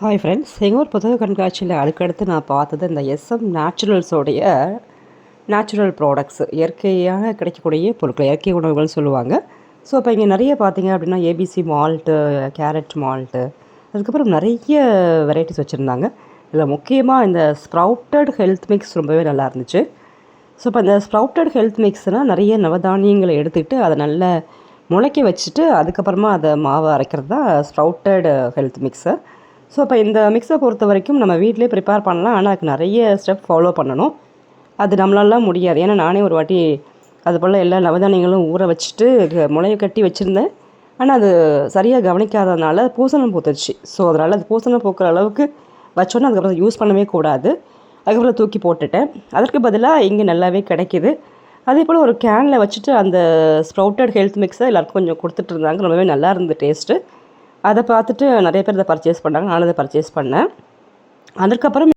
Hi friends, எங்கள் ஊர் புத்தக கண்காட்சியில் அதுக்கடுத்து நான் பார்த்தது இந்த எஸ்எம் நேச்சுரல்ஸோடைய நேச்சுரல் ப்ராடக்ட்ஸு, இயற்கையாக கிடைக்கக்கூடிய பொருட்கள், இயற்கை உணவுகள் சொல்லுவாங்க. ஸோ இப்போ இங்கே நிறைய பார்த்தீங்க அப்படின்னா ஏபிசி மால்ட்டு, கேரட் மால்ட்டு, அதுக்கப்புறம் நிறைய வெரைட்டிஸ் வச்சுருந்தாங்க. இதில் முக்கியமாக இந்த ஸ்ப்ரவுட்டட் ஹெல்த் மிக்ஸ் ரொம்பவே நல்லா இருந்துச்சு. ஸோ இப்போ இந்த ஸ்ப்ரவுட்டட் ஹெல்த் மிக்ஸ்னால் நிறைய நவதானியங்களை எடுத்துக்கிட்டு அதை நல்லா முளைக்க வச்சுட்டு அதுக்கப்புறமா அதை மாவை அரைக்கிறது தான் ஸ்ப்ரவுட்டட் ஹெல்த் மிக்ஸு. ஸோ இப்போ இந்த மிக்ஸை பொறுத்த வரைக்கும் நம்ம வீட்டிலே ப்ரிப்பேர் பண்ணலாம். ஆனால் அதுக்கு நிறைய ஸ்டெப் ஃபாலோ பண்ணணும். அது நம்மளாலாம் முடியாது. ஏன்னா நானே ஒரு வாட்டி அது போல் எல்லா நவதானியங்களும் ஊற வச்சுட்டு முளைய கட்டி வச்சுருந்தேன். ஆனால் அது சரியாக கவனிக்காததுனால பூசணம் பூத்துருச்சு. ஸோ அதனால் அது பூசணம் பூக்கிற அளவுக்கு வச்சோன்னா அதுக்கப்புறம் யூஸ் பண்ணவே கூடாது. அதுக்கப்புறம் தூக்கி போட்டுட்டேன். அதற்கு பதிலாக இங்கே நல்லாவே கிடைக்கிது. அதே போல் ஒரு கேனில் வச்சுட்டு அந்த ஸ்ப்ரவுட்டட் ஹெல்த் மிக்ஸை எல்லாருக்கும் கொஞ்சம் கொடுத்துட்டு இருந்தாங்க. ரொம்பவே நல்லா இருந்தது டேஸ்ட்டு. அதை பார்த்துட்டு நிறைய பேர் இதை பர்ச்சேஸ் பண்ணாங்க. நானும் அதை பர்ச்சேஸ் பண்ணேன். அதுக்கப்புறம்